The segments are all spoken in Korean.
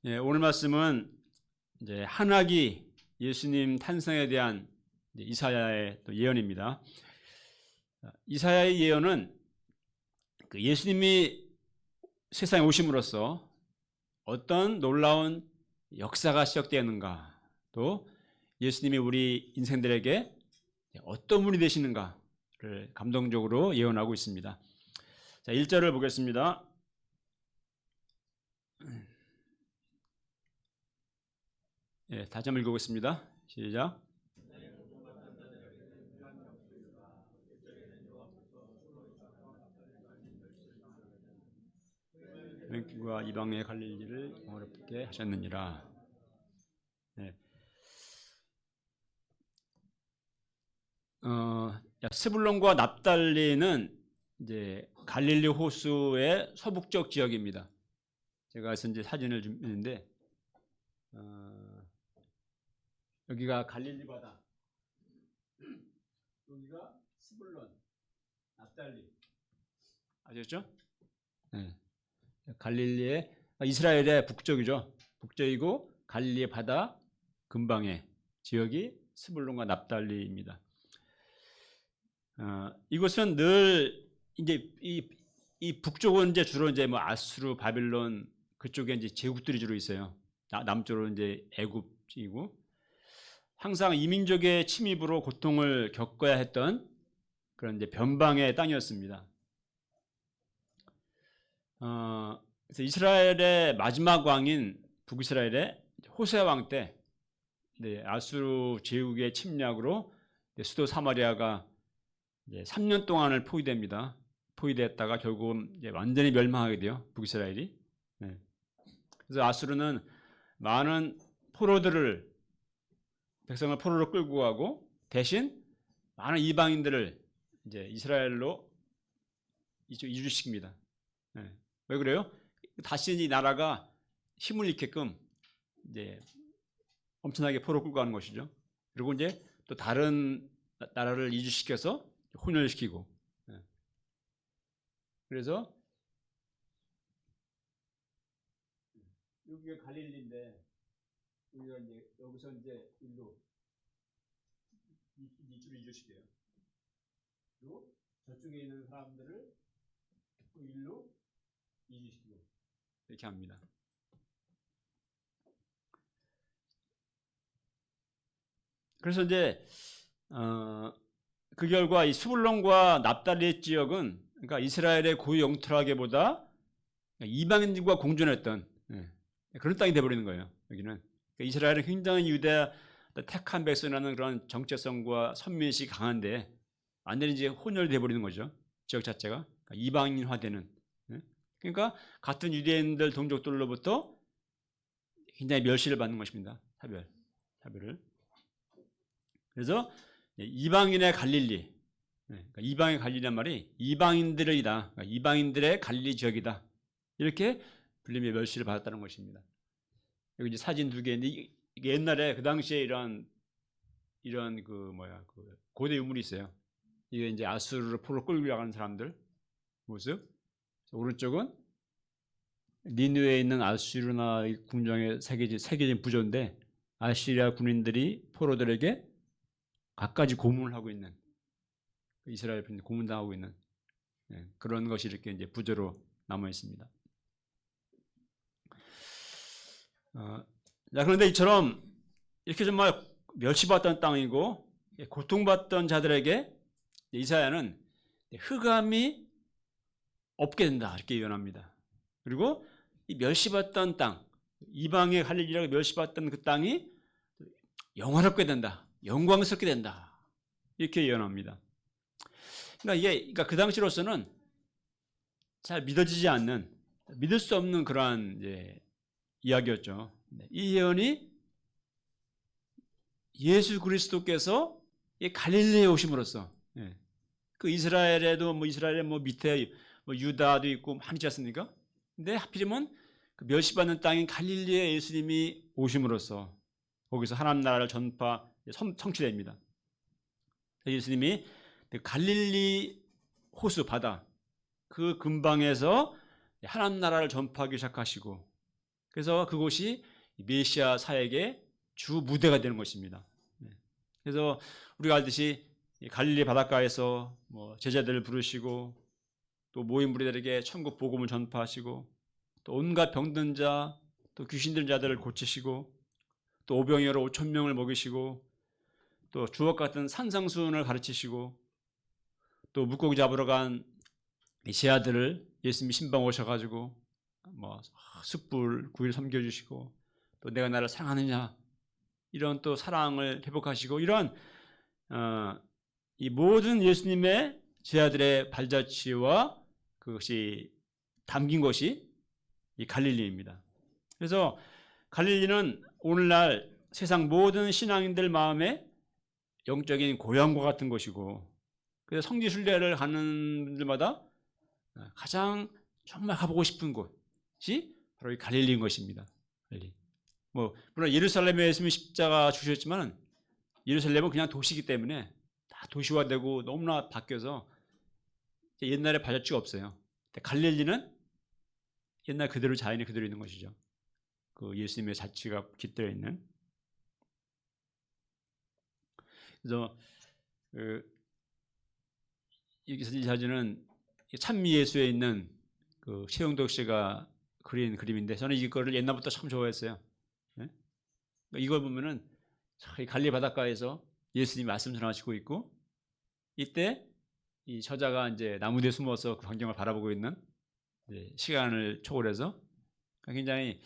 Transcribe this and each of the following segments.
예, 오늘 말씀은 이제 한학이 예수님 탄생에 대한 이사야의 또 예언입니다. 이사야의 예언은 예수님이 세상에 오심으로써 어떤 놀라운 역사가 시작되었는가, 또 예수님이 우리 인생들에게 어떤 분이 되시는가를 감동적으로 예언하고 있습니다. 자, 1절을 보겠습니다. 예, 다시 한번 읽어보겠습니다. 시작. 과 이방의 갈릴리를 어렵게 하셨느니라. 네. 스불론과 납달리는 이제 갈릴리 호수의 서북쪽 지역입니다. 제가 이제 사진을 준비했는데 여기가 갈릴리 바다, 여기가 스불론, 납달리, 아셨죠? 네. 갈릴리의 이스라엘의 북쪽이죠. 북쪽이고 갈릴리의 바다 근방의 지역이 스불론과 납달리입니다. 이곳은 늘 이제 이 북쪽은 이제 주로 이제 뭐 아수르, 바빌론 그쪽에 이제 제국들이 주로 있어요. 남쪽으로 이제 애굽이고, 항상 이민족의 침입으로 고통을 겪어야 했던 그런 이제 변방의 땅이었습니다. 그래서 이스라엘의 마지막 왕인 북이스라엘의 호세 왕 때 아수르 제국의 침략으로 수도 사마리아가 이제 3년 동안을 포위됩니다. 포위됐다가 결국은 이제 완전히 멸망하게 돼요, 북이스라엘이. 네. 그래서 아수르는 많은 백성을 포로로 끌고 가고, 대신 많은 이방인들을 이제 이스라엘로 이주시킵니다. 네. 왜 그래요? 다시 이 나라가 힘을 잃게끔 이제 엄청나게 포로 끌고 가는 것이죠. 그리고 이제 또 다른 나라를 이주시켜서 혼혈시키고. 네. 그래서 여기가 갈릴리인데, 우리가 이제 여기서 이제 일로 이쪽으로 이주시켜요. 그리고 저쪽에 있는 사람들을 또 일로 이주시키고 이렇게 합니다. 그래서 이제 그 결과 이 스불론과 납달리 지역은, 그러니까 이스라엘의 고유 영토라기보다 이방인들과 공존했던 그런 땅이 되어버리는 거예요. 여기는 그러니까 이스라엘은 굉장히 유대 택한 백성이라는 그런 정체성과 선민의식이 강한데 완전히 이제 혼혈돼 버리는 거죠. 지역 자체가 그러니까 이방인화되는. 그러니까 같은 유대인들 동족들로부터 굉장히 멸시를 받는 것입니다. 차별을. 그래서 이방인의 갈릴리, 그러니까 이방의 갈릴리란 말이 이방인들이다, 그러니까 이방인들의 갈릴리 지역이다, 이렇게 불림의 멸시를 받았다는 것입니다. 여기 이제 사진 두 개인데, 이게 옛날에 그 당시에 이런 그 고대 유물이 있어요. 이게 이제 아수르를 포로 끌고 가는 사람들 모습. 오른쪽은 니느웨에 있는 아수르나 궁정의 새겨진 부조인데, 아시리아 군인들이 포로들에게 갖가지 고문을 하고 있는, 이스라엘 군인들이 고문당하고 있는 그런 것이 이렇게 이제 부조로 남아 있습니다. 그런데 이처럼 이렇게 정말 멸시받던 땅이고 고통받던 자들에게 이사야는 흑암이 없게 된다, 이렇게 예언합니다. 그리고 이 멸시받던 땅, 이방의 갈릴리라고 멸시받던 그 땅이 영화롭게 된다, 영광스럽게 된다, 이렇게 예언합니다. 그러니까 그 당시로서는 잘 믿어지지 않는, 믿을 수 없는 그러한 이제 이야기였죠. 이 예언이 예수 그리스도께서 갈릴리에 오심으로써, 그 이스라엘에도 이스라엘의 밑에 유다도 있고 많지 않습니까? 근데 하필이면 그 멸시받는 땅인 갈릴리에 예수님이 오심으로써 거기서 하나님 나라를 성취됩니다. 예수님이 갈릴리 호수 바다 그 근방에서 하나님 나라를 전파하기 시작하시고, 그래서 그곳이 메시아 사역의 주 무대가 되는 것입니다. 그래서 우리가 알듯이 갈릴리 바닷가에서 제자들을 부르시고 또 모인 무리들에게 천국 복음을 전파하시고 또 온갖 병든 자, 또 귀신 들린 자들을 고치시고 또 오병이어로 5천 명을 먹이시고 또 주옥 같은 산상수훈을 가르치시고 또 물고기 잡으러 간 제 아들을 예수님이 신방 오셔가지고 숯불 9일 섬겨주시고 또 내가 나를 사랑하느냐 이런 또 사랑을 회복하시고 이런 이 모든 예수님의 제 아들의 발자취와 그것이 담긴 것이 이 갈릴리입니다. 그래서 갈릴리는 오늘날 세상 모든 신앙인들 마음에 영적인 고향과 같은 것이고 그래서 성지 순례를 가는 분들마다 가장 정말 가보고 싶은 곳이 바로 이 갈릴리인 것입니다. 물론 예루살렘에 있으면 십자가 주셨지만 예루살렘은 그냥 도시이기 때문에 다 도시화되고 너무나 바뀌어서 옛날에 발자취가 없어요. 갈릴리는 옛날 그대로 자연이 그대로 있는 것이죠. 그 예수님의 자취가 깃들어 있는. 그래서 이 사진은 찬미 예수에 있는 그 최영덕 씨가 그린 그림인데 저는 이거를 옛날부터 참 좋아했어요. 네? 이걸 보면은 갈릴리 바닷가에서 예수님이 말씀 전하시고 있고 이때 이 저자가 이제 나무 뒤에 숨어서 그 광경을 바라보고 있는 시간을 초월해서 굉장히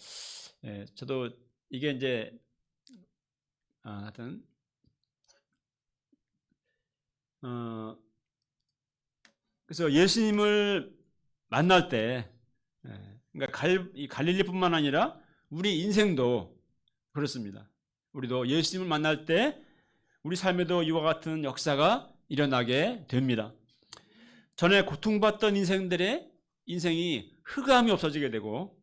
저도 이게 이제 하여튼 그래서 예수님을 만날 때 그러니까 이 갈릴리뿐만 아니라 우리 인생도 그렇습니다. 우리도 예수님을 만날 때 우리 삶에도 이와 같은 역사가 일어나게 됩니다. 전에 고통받던 인생들의 인생이 흑암이 없어지게 되고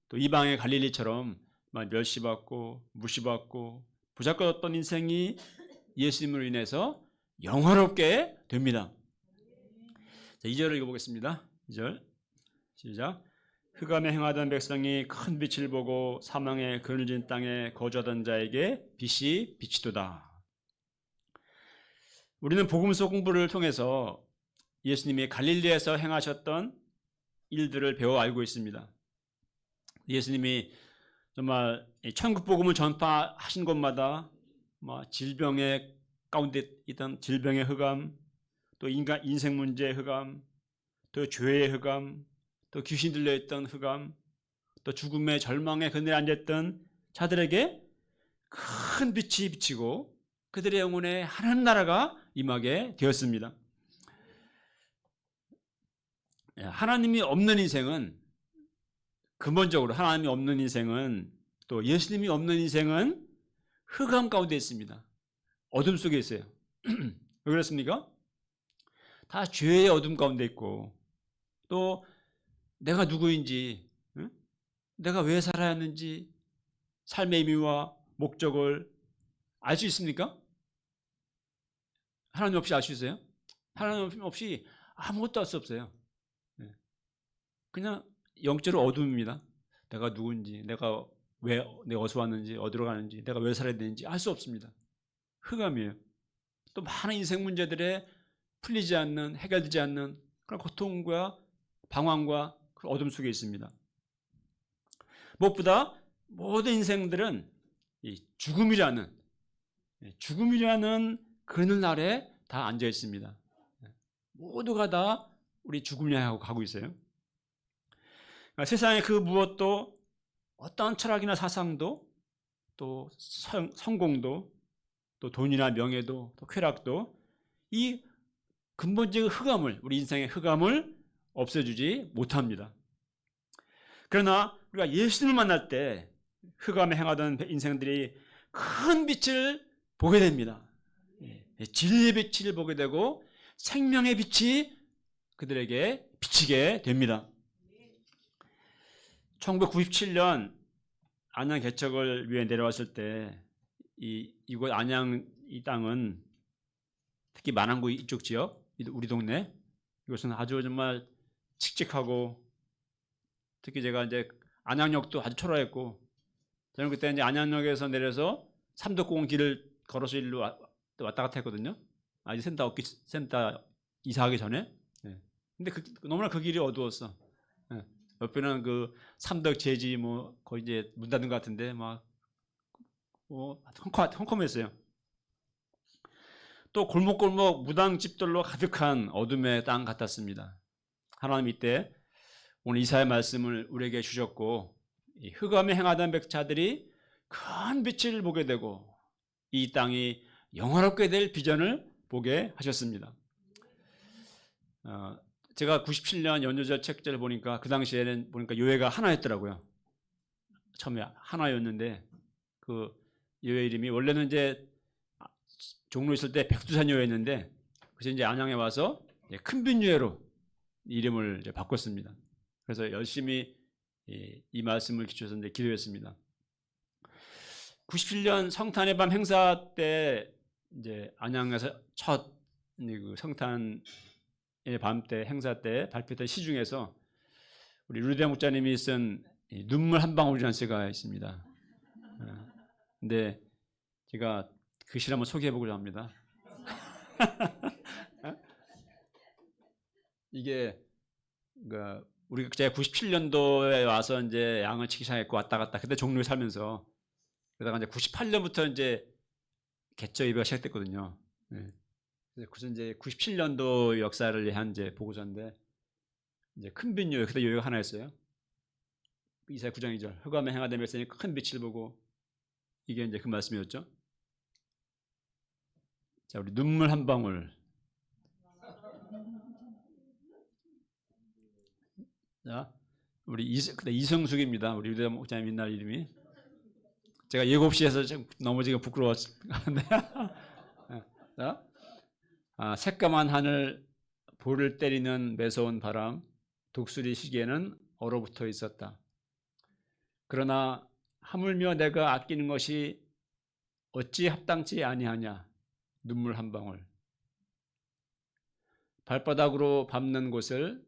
또 이방의 갈릴리처럼 멸시받고 무시받고 부잡거렸던 인생이 예수님으로 인해서 영화롭게 됩니다. 자, 2절을 읽어보겠습니다. 2절 시작. 흑암에 행하던 백성이 큰 빛을 보고 사망의 그늘진 땅에 거주하던 자에게 빛이 비치도다. 우리는 복음서 공부를 통해서 예수님이 갈릴리에서 행하셨던 일들을 배워 알고 있습니다. 예수님이 정말 천국 복음을 전파하신 곳마다 질병의 가운데 있던 질병의 흑암, 또 인생 문제의 흑암, 또 죄의 흑암, 또 귀신 들려있던 흑암, 또 죽음의 절망의 그늘에 앉았던 자들에게 큰 빛이 비치고 그들의 영혼에 하나님 나라가 임하게 되었습니다. 하나님이 없는 인생은 근본적으로 하나님이 없는 인생은 또 예수님이 없는 인생은 흑암 가운데 있습니다. 어둠 속에 있어요. 왜 그렇습니까? 다 죄의 어둠 가운데 있고 또 내가 누구인지 내가 왜 살아야 하는지 삶의 의미와 목적을 알 수 있습니까? 하나님 없이 알 수 있어요? 하나님 없이 아무것도 알 수 없어요. 그냥 영적으로 어둠입니다. 내가 누군지, 내가 어디서 왔는지, 어디로 가는지, 내가 왜 살아야 되는지 알 수 없습니다. 흑암이에요. 또 많은 인생 문제들에 풀리지 않는, 해결되지 않는 그런 고통과 방황과 그런 어둠 속에 있습니다. 무엇보다 모든 인생들은 이 죽음이라는 그늘 아래 다 앉아 있습니다. 모두가 다 우리 죽음을 향하고 가고 있어요. 그러니까 세상의 그 무엇도 어떤 철학이나 사상도 또 성공도 또 돈이나 명예도 또 쾌락도 이 근본적인 흑암을 우리 인생의 흑암을 없애주지 못합니다. 그러나 우리가 예수님을 만날 때 흑암에 행하던 인생들이 큰 빛을 보게 됩니다. 진리의 빛을 보게 되고 생명의 빛이 그들에게 비치게 됩니다. 1997년 안양 개척을 위해 내려왔을 때 이곳 안양 이 땅은 특히 만안구 이쪽 지역 우리 동네 이것은 아주 정말 칙칙하고 특히 제가 이제 안양역도 아주 초라했고, 저는 그때 이제 안양역에서 내려서 삼덕공원 길을 걸어서 일로 왔다 갔다 했거든요. 아직 센터 이사하기 전에. 예. 근데 너무나 그 길이 어두웠어. 예. 옆에는 그 삼덕 제지 뭐 거의 이제 문 닫은 것 같은데 막 컴컴했어요. 또 골목골목 무당집들로 가득한 어둠의 땅 같았습니다. 하나님 이때 오늘 이사의 말씀을 우리에게 주셨고, 이 흑암에 행하던 백자들이 큰 빛을 보게 되고 이 땅이 영화롭게 될 비전을 보게 하셨습니다. 제가 97년 연유절 책자를 보니까 그 당시에는 보니까 요회가 하나였더라고요. 처음에 하나였는데 그 요회 이름이 원래는 이제 종로 있을 때 백두산 요회였는데 그래서 이제 안양에 와서 큰빛 요회로 이름을 이제 바꿨습니다. 그래서 열심히 이 말씀을 기초해서 이제 기도했습니다. 97년 성탄의 밤 행사 때 이제 안양에서 첫 그 성탄의 밤 때 행사 때 발표했던 시 중에서 우리 루데 목자님이 쓴 눈물 한 방울이라는 시가 있습니다. 근데 제가 그 시를 한번 소개해 보고자 합니다. 이게 그러니까 우리 제가 97년도에 와서 이제 양을 치기 시작했고 왔다 갔다 그때 종로에 살면서 그러다가 이제 98년부터 이제 개처 예배가 시작됐거든요. 네. 그래서 이제 97년도 역사를 위한 이제 보고서인데 이제 큰빛 요회 그때 요회가 하나였어요. 이사야 9장 2절 흑암에 행하던 백성이 큰 빛을 보고 이게 이제 그 말씀이었죠. 자, 우리 눈물 한 방울. 자, 우리 이성숙입니다. 우리 유대 목사님 옛날 이름이. 제가 예고시에서 좀 넘어지기가 부끄러웠는데. 자, 새까만 하늘, 볼을 때리는 매서운 바람, 독수리 시계는 얼어붙어 있었다. 그러나 하물며 내가 아끼는 것이 어찌 합당치 아니하냐. 눈물 한 방울. 발바닥으로 밟는 곳을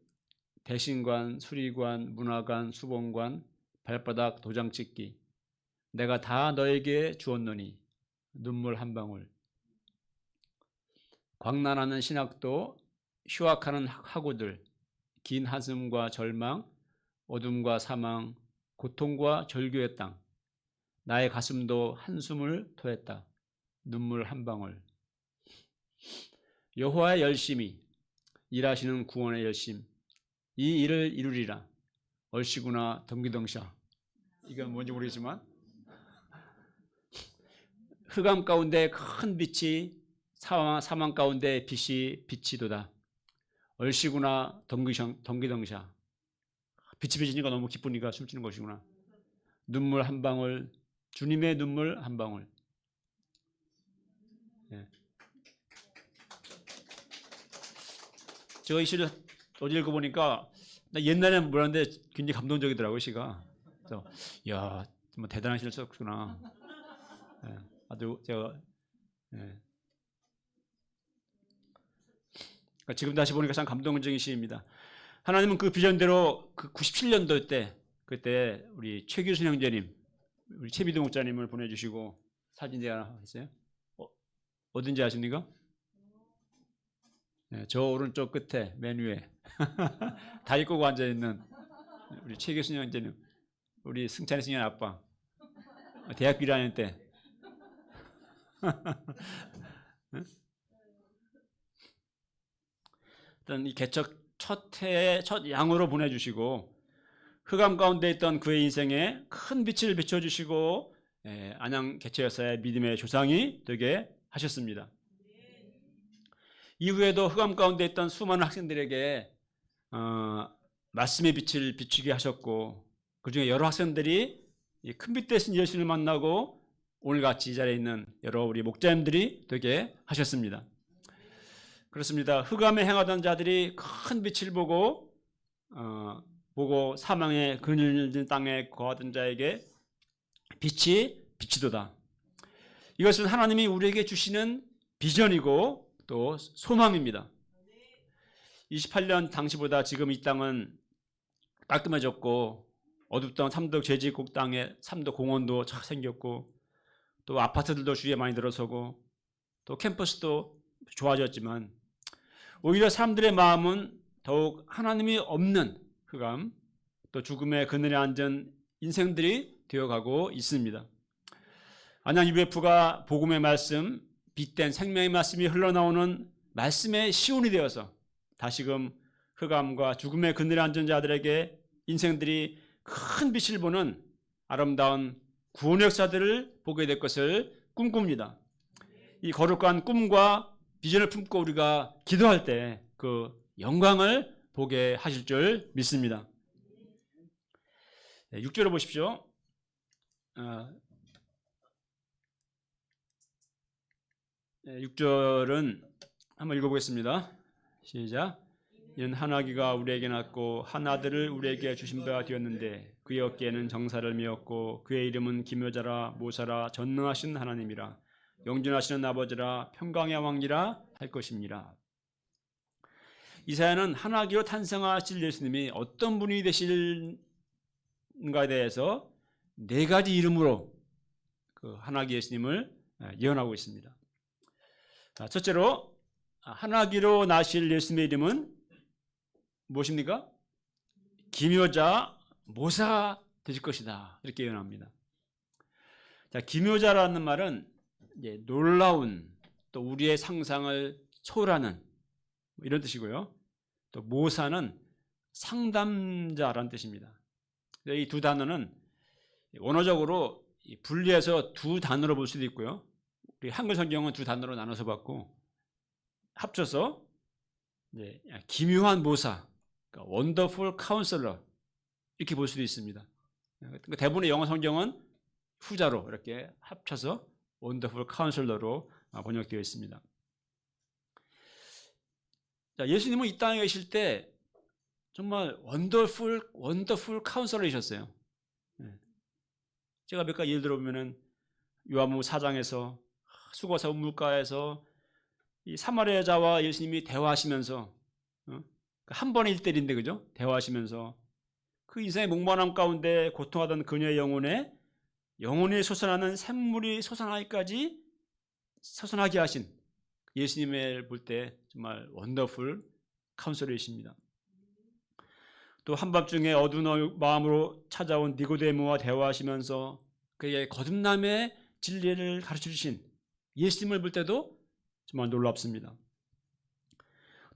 대신관, 수리관, 문화관, 수봉관, 발바닥 도장 찍기. 내가 다 너에게 주었노니 눈물 한 방울. 광란하는 신학도, 휴학하는 학우들, 긴 한숨과 절망, 어둠과 사망, 고통과 절규의 땅. 나의 가슴도 한숨을 토했다. 눈물 한 방울. 여호와의 열심히 일하시는 구원의 열심. 이 일을 이루리라. 얼씨구나 덩기덩샤. 이건 뭔지 모르겠지만 흑암 가운데 큰 빛이 사망 가운데 빛이도다. 얼씨구나 덩기덩샤. 빛이 비치니까 너무 기쁘니까 숨치는 것이구나. 눈물 한 방울. 주님의 눈물 한 방울. 네. 제가 이 시를 어제 읽어보니까 옛날에는 몰랐는데 굉장히 감동적이더라고요. 시가. 그래서 이야 정말 대단한 시를 썼구나. 네. 아주 제가 그러니까 지금 다시 보니까 참 감동적인 시입니다. 하나님은 그 비전대로 그 97년도 때 그때 우리 최규순 형제님 우리 최비도 목자님을 보내주시고 사진 제가 했어요. 어딘지 아십니까? 네, 저 오른쪽 끝에 맨 위에 다리 꼬고 앉아있는 우리 최규순 형제님 우리 승찬이 승현 아빠 대학교 1학년 때 일단 이 개척 첫 해에 첫 양으로 보내주시고 흑암 가운데 있던 그의 인생에 큰 빛을 비춰주시고 안양 개척여사의 믿음의 조상이 되게 하셨습니다. 이후에도 흑암 가운데 있던 수많은 학생들에게 말씀의 빛을 비추게 하셨고 그중에 여러 학생들이 큰 빛 대신 예수를 만나고 오늘같이 이 자리에 있는 여러 우리 목자님들이 되게 하셨습니다. 그렇습니다. 흑암에 행하던 자들이 큰 빛을 보고 사망의 그늘진 땅에 거하던 자에게 빛이 비치도다. 이것은 하나님이 우리에게 주시는 비전이고 또 소망입니다. 28년 당시보다 지금 이 땅은 깔끔해졌고 어둡던 삼덕 제지국 땅에 삼덕 공원도 착 생겼고 또 아파트들도 주위에 많이 들어서고 또 캠퍼스도 좋아졌지만 오히려 사람들의 마음은 더욱 하나님이 없는 흑암 또 죽음의 그늘에 앉은 인생들이 되어가고 있습니다. 안양 UF가 복음의 말씀, 빛된 생명의 말씀이 흘러나오는 말씀의 시온이 되어서 다시금 흑암과 죽음의 그늘에 앉은 자들에게 인생들이 큰 빛을 보는 아름다운 구원의 역사들을 보게 될 것을 꿈꿉니다. 이 거룩한 꿈과 비전을 품고 우리가 기도할 때 그 영광을 보게 하실 줄 믿습니다. 6절을 보십시오. 6절은 한번 읽어보겠습니다. 시작. 이는 한 아기가 우리에게 낳고 한 아들을 우리에게 주신 바 되었는데 그의 어깨에는 정사를 메었고 그의 이름은 기묘자라 모사라 전능하신 하나님이라 영존하시는 아버지라 평강의 왕이라 할 것입니다. 이사야는 한 아기로 탄생하실 예수님이 어떤 분이 되실까에 대해서 네 가지 이름으로 그 한 아기 예수님을 예언하고 있습니다. 첫째로 한 아기로 나실 예수님의 이름은 무엇입니까? 기묘자, 모사가 되실 것이다. 이렇게 예언합니다. 자, 기묘자라는 말은 이제 놀라운 또 우리의 상상을 초월하는 이런 뜻이고요. 또 모사는 상담자라는 뜻입니다. 이 두 단어는 원어적으로 분리해서 두 단어로 볼 수도 있고요. 우리 한글 성경은 두 단어로 나눠서 봤고 합쳐서 이제 기묘한 모사, 그러니까 원더풀 카운슬러 이렇게 볼 수도 있습니다. 대부분의 영어 성경은 후자로 이렇게 합쳐서 원더풀 카운슬러로 번역되어 있습니다. 자, 예수님은 이 땅에 계실 때 정말 원더풀 카운슬러이셨어요. 제가 몇 가지 예를 들어보면은 요한복음 4장에서 수고사 우물가에서 이 사마리아 여자와 예수님이 대화하시면서 한 번의 일대일인데 그죠? 대화하시면서 그 인생의 목마름 가운데 고통하던 그녀의 영혼에 영혼이 솟아나는 샘물이 솟아나기까지 솟아나게 하신 예수님을 볼 때 정말 원더풀 카운슬러이십니다. 또 한밤중에 어두운 마음으로 찾아온 니고데모와 대화하시면서 그에게 거듭남의 진리를 가르쳐 주신 예수님을 볼 때도 정말 놀랍습니다.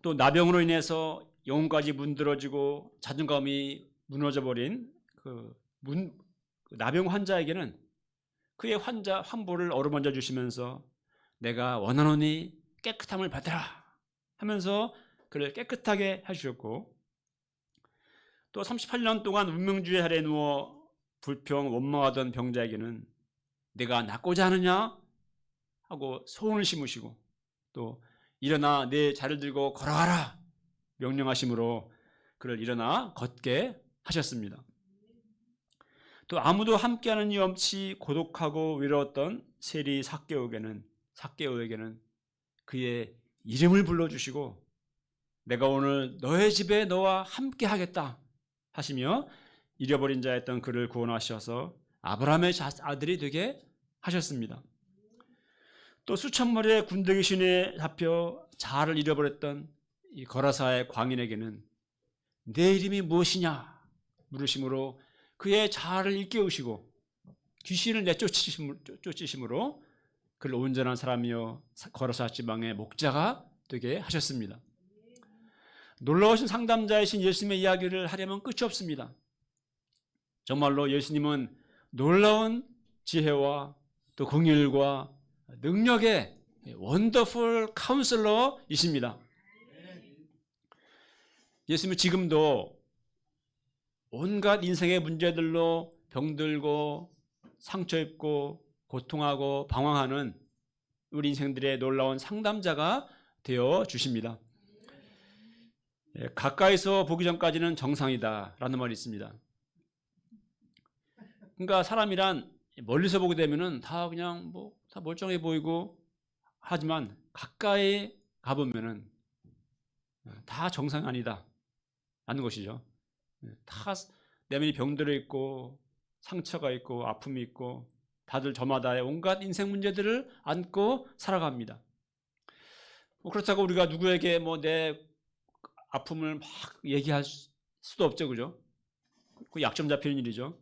또 나병으로 인해서 영혼까지 문드러지고 자존감이 무너져버린 나병 환자에게는 그의 환부를 어루만져 주시면서 내가 원하노니 깨끗함을 받으라 하면서 그를 깨끗하게 해주셨고 또 38년 동안 운명주의 아래 누워 불평 원망하던 병자에게는 내가 낫고자 하느냐 하고 소원을 심으시고 또 일어나 내 자를 들고 걸어가라 명령하심으로 그를 일어나 걷게 하셨습니다. 또 아무도 함께하는 이 없이 고독하고 외로웠던 세리 삭개오에게는 그의 이름을 불러주시고 내가 오늘 너의 집에 너와 함께 하겠다 하시며 잃어버린 자였던 그를 구원하셔서 아브라함의 아들이 되게 하셨습니다. 또 수천 마리의 군대 귀신에 잡혀 자아를 잃어버렸던 이 거라사의 광인에게는 내 이름이 무엇이냐 물으심으로 그의 자아를 일깨우시고 귀신을 내쫓으심으로 그를 온전한 사람이요 거라사 지방의 목자가 되게 하셨습니다. 놀라우신 상담자이신 예수님의 이야기를 하려면 끝이 없습니다. 정말로 예수님은 놀라운 지혜와 또 긍휼과 능력의 원더풀 카운슬러이십니다. 예수님은 지금도 온갖 인생의 문제들로 병들고 상처 입고 고통하고 방황하는 우리 인생들의 놀라운 상담자가 되어 주십니다. 가까이서 보기 전까지는 정상이다 라는 말이 있습니다. 그러니까 사람이란 멀리서 보게 되면은 다 그냥 다 멀쩡해 보이고 하지만 가까이 가보면은 다 정상이 아니다 라는 것이죠. 내면이 병들어 있고 상처가 있고 아픔이 있고 다들 저마다의 온갖 인생 문제들을 안고 살아갑니다. 그렇다고 우리가 누구에게 내 아픔을 막 얘기할 수도 없죠, 그죠? 그 약점 잡히는 일이죠.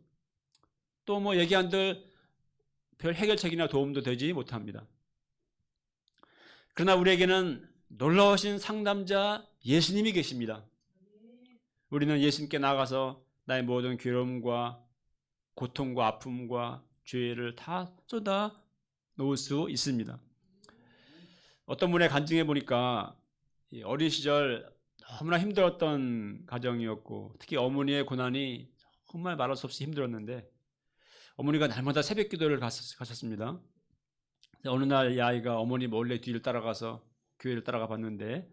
또 얘기한들 별 해결책이나 도움도 되지 못합니다. 그러나 우리에게는 놀라우신 상담자 예수님이 계십니다. 우리는 예수님께 나가서 나의 모든 괴로움과 고통과 아픔과 죄를 다 쏟아 놓을 수 있습니다. 어떤 분의 간증해 보니까 어린 시절 너무나 힘들었던 가정이었고 특히 어머니의 고난이 정말 말할 수 없이 힘들었는데 어머니가 날마다 새벽 기도를 가셨습니다. 어느 날 이 아이가 어머니 몰래 뒤를 따라가서 교회를 따라가 봤는데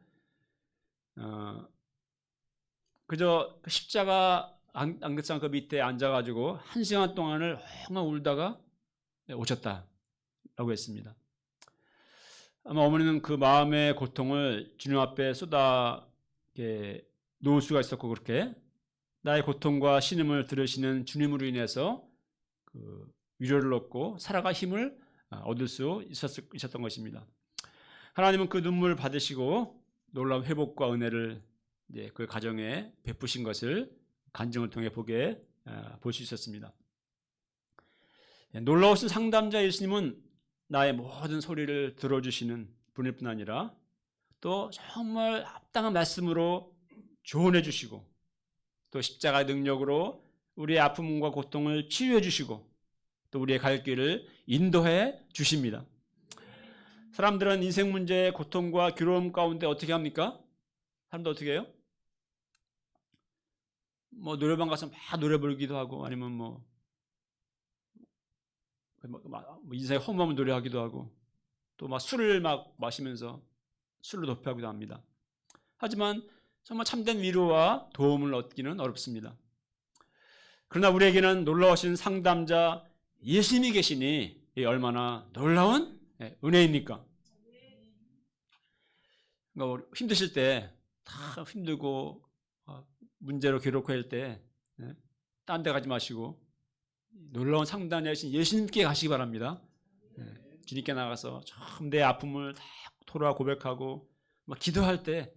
그저 십자가 안개상 그 밑에 앉아가지고 1시간 동안을 엉엉 울다가 오셨다라고 했습니다. 아마 어머니는 그 마음의 고통을 주님 앞에 쏟아 놓을 수가 있었고 그렇게 나의 고통과 신음을 들으시는 주님으로 인해서 그 위로를 얻고 살아갈 힘을 얻을 수 있었던 것입니다. 하나님은 그 눈물을 받으시고 놀라운 회복과 은혜를 그 가정에 베푸신 것을 간증을 통해 볼 수 있었습니다. 놀라우신 상담자 예수님은 나의 모든 소리를 들어주시는 분일 뿐 아니라 또 정말 합당한 말씀으로 조언해 주시고 또 십자가의 능력으로 우리의 아픔과 고통을 치유해 주시고 또 우리의 갈 길을 인도해 주십니다. 사람들은 인생 문제의 고통과 괴로움 가운데 어떻게 합니까? 사람들 어떻게 해요? 노래방 가서 막 노래 부르기도 하고 아니면 인생의 허무함을 노래하기도 하고 또 술을 막 마시면서 술로 도피하기도 합니다. 하지만 정말 참된 위로와 도움을 얻기는 어렵습니다. 그러나 우리에게는 놀라우신 상담자 예수님이 계시니 얼마나 놀라운 은혜입니까? 힘드실 때 다 힘들고 문제로 괴롭고 할 때 딴 데 가지 마시고 놀라운 상담자이신 예수님께 가시기 바랍니다. 주님께 나가서 참 내 아픔을 다 토로하 고백하고 기도할 때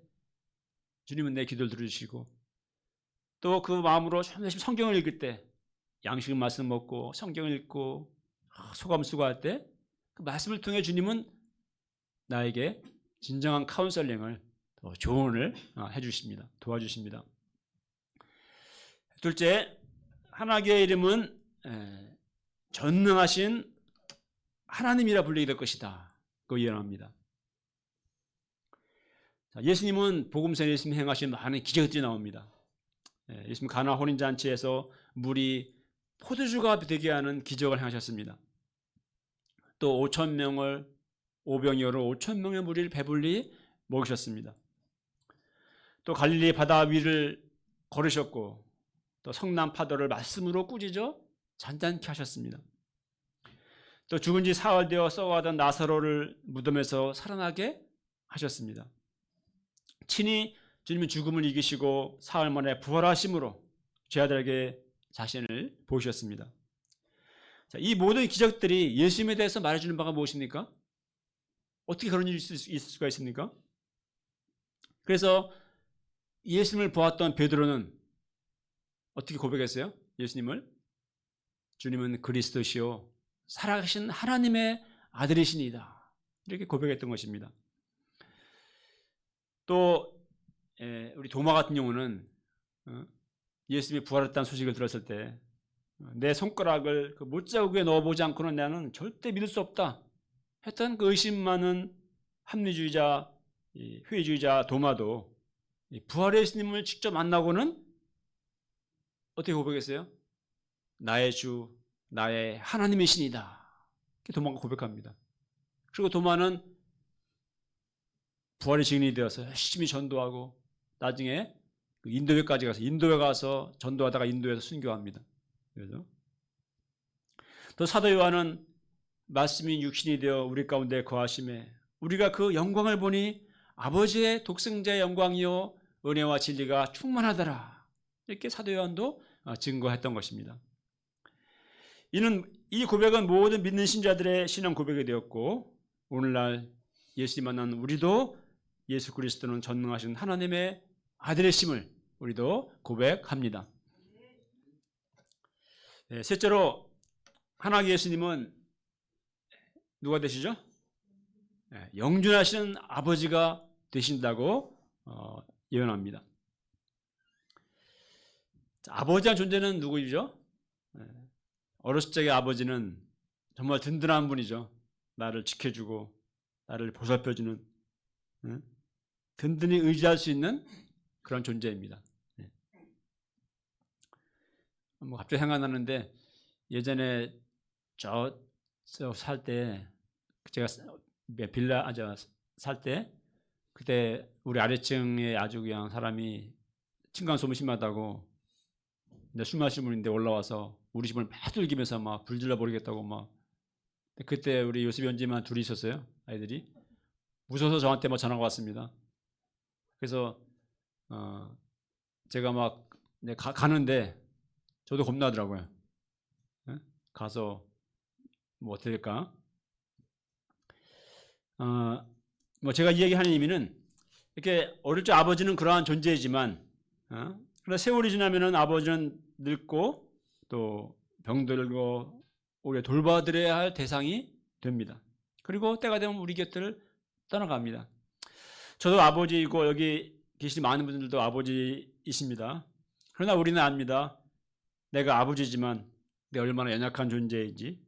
주님은 내 기도를 들어주시고 또 그 마음으로 열심히 성경을 읽을 때 양식 말씀 먹고 성경을 읽고 소감 수고할 때 그 말씀을 통해 주님은 나에게 진정한 카운셀링을 조언을 해주십니다. 도와주십니다. 둘째, 하나님의 이름은 전능하신 하나님이라 불리게 될 것이다. 그 예언합니다. 예수님은 복음서에 예수님 행하신 많은 기적들이 나옵니다. 예수님 가나 혼인잔치에서 물이 포도주가 되게 하는 기적을 행하셨습니다. 또 5,000명을 오병이어로 5,000명의 무리를 배불리 먹이셨습니다. 또 갈릴리 바다 위를 걸으셨고 또 성남 파도를 말씀으로 꾸짖어 잔잔케 하셨습니다. 또 죽은 지 사흘 되어 썩어가던 나사로를 무덤에서 살아나게 하셨습니다. 친히 주님은 죽음을 이기시고 사흘 만에 부활하심으로 죄아들에게 자신을 보이셨습니다. 이 모든 기적들이 예수님에 대해서 말해주는 바가 무엇입니까? 어떻게 그런 일이 있을 수가 있습니까? 그래서 예수님을 보았던 베드로는 어떻게 고백했어요? 예수님을 주님은 그리스도시요 살아계신 하나님의 아들이시니이다. 이렇게 고백했던 것입니다. 또 우리 도마 같은 경우는 예수님이 부활했다는 소식을 들었을 때 내 손가락을 그 못자국에 넣어보지 않고는 나는 절대 믿을 수 없다 했던 그 의심 많은 합리주의자, 회의주의자 도마도 부활의 예수님을 직접 만나고는 어떻게 고백했어요? 나의 주, 나의 하나님이시니다. 도마가 고백합니다. 그리고 도마는 부활의 증인이 되어서 열심히 전도하고 나중에 인도에 가서 전도하다가 인도에서 순교합니다. 그래서 또 사도 요한은 말씀이 육신이 되어 우리 가운데 거하심에 우리가 그 영광을 보니 아버지의 독생자의 영광이요 은혜와 진리가 충만하더라. 이렇게 사도 요한도 증거했던 것입니다. 이 고백은 모든 믿는 신자들의 신앙 고백이 되었고 오늘날 예수님 만난 우리도 예수 그리스도는 전능하신 하나님의 아들의 심을 우리도 고백합니다. 셋째로 하나님 예수님은 누가 되시죠? 영존하시는 아버지가 되신다고 예언합니다. 아버지란 존재는 누구이죠? 어렸을 적의 아버지는 정말 든든한 분이죠. 나를 지켜주고 나를 보살펴주는 든든히 의지할 수 있는 그런 존재입니다. 뭐 갑자기 생각나는데 예전에 저 살 때 제가 빌라 살 때 그때 우리 아래층에 아주 그냥 사람이 층간소음이 심하다고 근데 술 마시는 분인데 올라와서 우리 집을 막 뚫기면서 막 불질러 버리겠다고 막 그때 우리 요셉 연지만 둘이 있었어요. 아이들이 무서워서 저한테 막 전화가 왔습니다. 그래서 제가 막 가는데 저도 겁나더라고요. 가서 뭐 어떻게 될까? 뭐 제가 이 얘기하는 의미는 이렇게 어릴 적 아버지는 그러한 존재이지만 그러나 세월이 지나면은 아버지는 늙고 또 병들고 우리가 돌봐드려야 할 대상이 됩니다. 그리고 때가 되면 우리 곁을 떠나갑니다. 저도 아버지이고 여기 계신 많은 분들도 아버지이십니다. 그러나 우리는 압니다. 내가 아버지지만 내가 얼마나 연약한 존재인지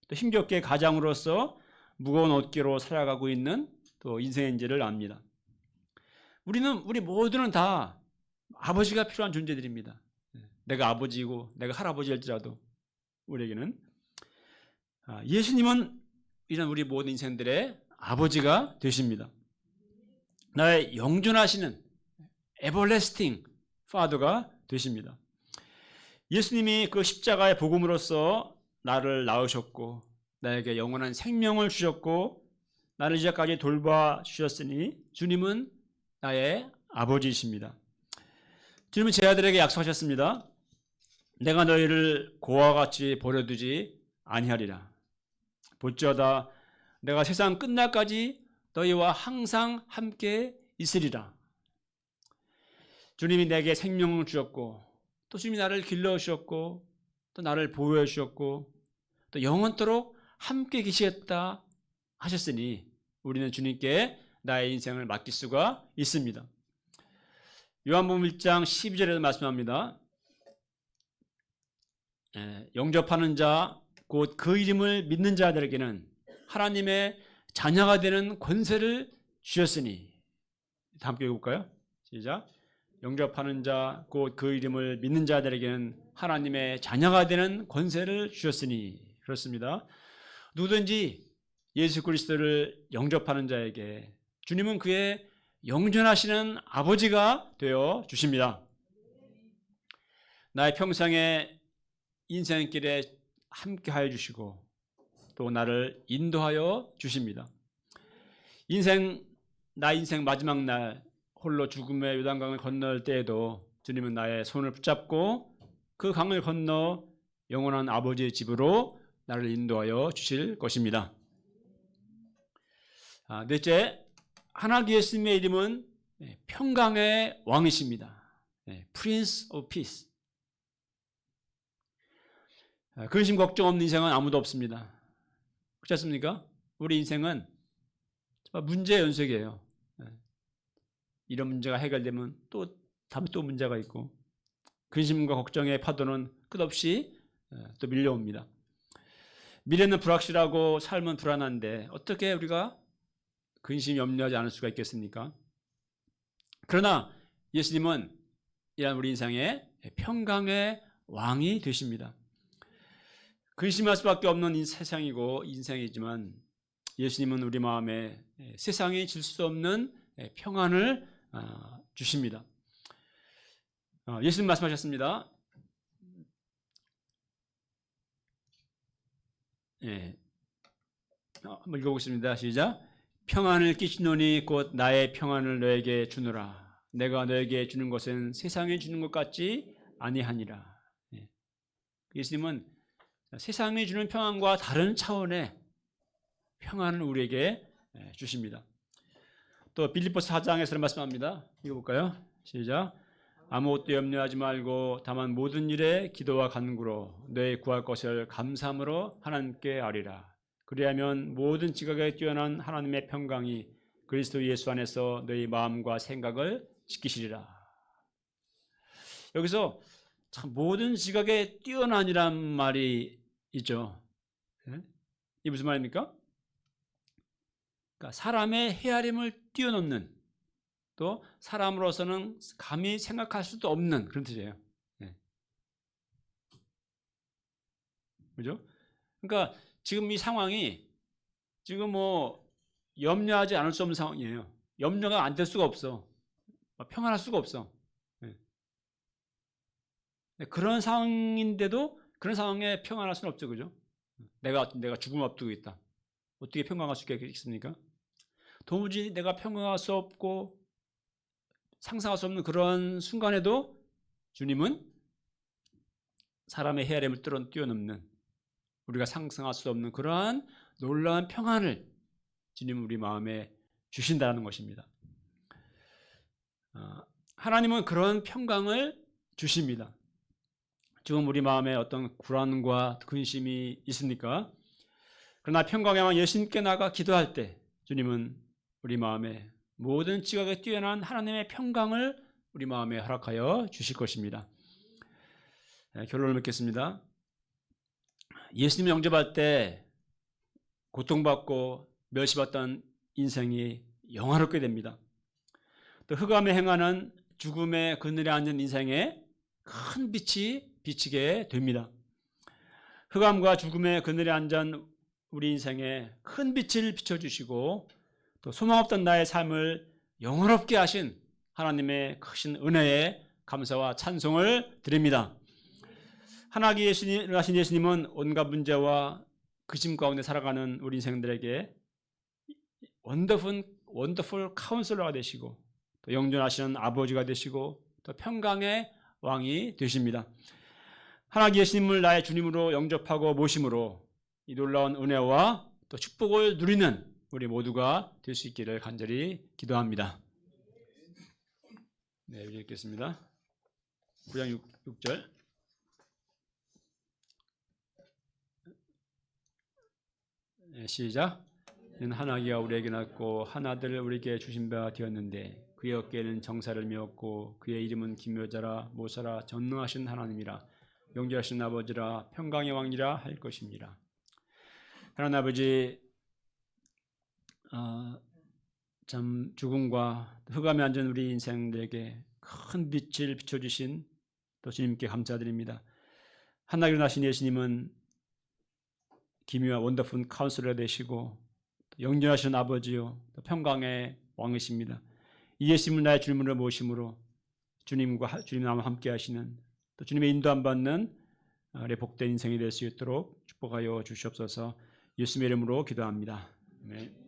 또 힘겹게 가장으로서 무거운 어깨로 살아가고 있는 또 인생인지를 압니다. 우리 모두는 다 아버지가 필요한 존재들입니다. 내가 아버지이고 내가 할아버지일지라도 우리에게는 예수님은 이런 우리 모든 인생들의 아버지가 되십니다. 나의 영존하시는 에버래스팅 파더가 되십니다. 예수님이 그 십자가의 복음으로써 나를 낳으셨고 나에게 영원한 생명을 주셨고 나를 이제까지 돌봐 주셨으니 주님은 나의 아버지이십니다. 주님은 제 아들에게 약속하셨습니다. 내가 너희를 고와 같이 버려두지 아니하리라. 볼지어다 내가 세상 끝날까지 너희와 항상 함께 있으리라. 주님이 내게 생명을 주셨고 또 주님이 나를 길러주셨고 또 나를 보호해 주셨고 또 영원토록 함께 계시겠다 하셨으니 우리는 주님께 나의 인생을 맡길 수가 있습니다. 요한복음 1장 12절에도 말씀합니다. 영접하는 자 곧 그 이름을 믿는 자들에게는 하나님의 자녀가 되는 권세를 주셨으니 함께 읽을까요? 시작. 영접하는 자 곧 그 이름을 믿는 자들에게는 하나님의 자녀가 되는 권세를 주셨으니 그렇습니다. 누구든지 예수 그리스도를 영접하는 자에게 주님은 그의 영존하시는 아버지가 되어 주십니다. 나의 평생의 인생길에 함께하여 주시고 또 나를 인도하여 주십니다. 나 인생 마지막 날 홀로 죽음의 요단강을 건널 때에도 주님은 나의 손을 붙잡고 그 강을 건너 영원한 아버지의 집으로 나를 인도하여 주실 것입니다. 넷째, 하나님 예수님의 이름은 평강의 왕이십니다. Prince of Peace. 근심 걱정 없는 인생은 아무도 없습니다. 그렇지 않습니까? 우리 인생은 문제의 연속이에요. 이런 문제가 해결되면 다음에 또 문제가 있고 근심과 걱정의 파도는 끝없이 또 밀려옵니다. 미래는 불확실하고 삶은 불안한데 어떻게 우리가 근심 염려하지 않을 수가 있겠습니까? 그러나 예수님은 이런 우리 인생의 평강의 왕이 되십니다. 근심할 수밖에 없는 이 세상이고 인생이지만 예수님은 우리 마음에 세상이 줄 수 없는 평안을 주십니다. 예수님 말씀하셨습니다. 한번 읽어보겠습니다. 시작. 평안을 끼치노니 곧 나의 평안을 너에게 주노라. 내가 너에게 주는 것은 세상에 주는 것 같지 아니하니라. 예수님은 세상이 주는 평안과 다른 차원의 평안을 우리에게 주십니다. 또 빌립보서 4장에서 말씀합니다. 읽어볼까요? 시작. 아무것도 염려하지 말고 다만 모든 일에 기도와 간구로 너희 구할 것을 감사함으로 하나님께 아뢰라. 그리하면 모든 지각에 뛰어난 하나님의 평강이 그리스도 예수 안에서 너희 마음과 생각을 지키시리라. 여기서 참 모든 지각에 뛰어난이란 말이 있죠. 이게 무슨 말입니까? 그러니까 사람의 헤아림을 뛰어넘는, 또 사람으로서는 감히 생각할 수도 없는 그런 뜻이에요. 그죠? 그러니까 지금 이 상황이 지금 뭐 염려하지 않을 수 없는 상황이에요. 염려가 안 될 수가 없어. 평안할 수가 없어. 그런 상황인데도 그런 상황에 평안할 수는 없죠. 그죠? 내가 죽음을 앞두고 있다. 어떻게 평안할 수 있겠습니까? 도무지 내가 평안할 수 없고 상상할 수 없는 그런 순간에도 주님은 사람의 헤아림을 뛰어넘는, 우리가 상상할 수 없는 그러한 놀라운 평안을 주님은 우리 마음에 주신다는 것입니다. 하나님은 그런 평강을 주십니다. 지금 우리 마음에 어떤 불안과 근심이 있습니까? 그러나 평강의 왕 예수님께 나가 기도할 때 주님은 우리 마음에 모든 지각에 뛰어난 하나님의 평강을 우리 마음에 허락하여 주실 것입니다. 결론을 맺겠습니다. 예수님 영접할 때 고통받고 멸시받던 인생이 영화롭게 됩니다. 또 흑암에 행하는 죽음의 그늘에 앉은 인생에 큰 빛이 비치게 됩니다. 흑암과 죽음의 그늘에 앉은 우리 인생에 큰 빛을 비춰주시고 또 소망 없던 나의 삶을 영원롭게 하신 하나님의 크신 은혜에 감사와 찬송을 드립니다. 하나님 하신 예수님은 온갖 문제와 근심 가운데 살아가는 우리 인생들에게 원더풀 카운슬러가 되시고 또 영존하시는 아버지가 되시고 또 평강의 왕이 되십니다. 하나님 예수님을 나의 주님으로 영접하고 모심으로 이 놀라운 은혜와 또 축복을 누리는 우리 모두가 될 수 있기를 간절히 기도합니다. 네, 읽겠습니다. 9장 6절. 네, 시작. 하나기가 우리에게 낳고 한 아들을 우리에게 주신 바 되었는데 그의 어깨에는 정사를 메었고 그의 이름은 기묘자라 모사라 전능하신 하나님이라 영존하신 아버지라 평강의 왕이라 할 것입니다. 하나님 아버지, 참 죽음과 흑암에 앉은 우리 인생들에게 큰 빛을 비춰주신 또 주님께 감사드립니다. 하나님 나신 예수님은 기묘와 원더풀 카운슬러 되시고 영존하신 아버지요 또 평강의 왕이십니다. 이 예수님을 나의 주님으로 모심으로 주님과 주님 나와 함께 하시는 또 주님의 인도함 받는 우리 복된 인생이 될 수 있도록 축복하여 주시옵소서. 예수님의 이름으로 기도합니다. 아멘.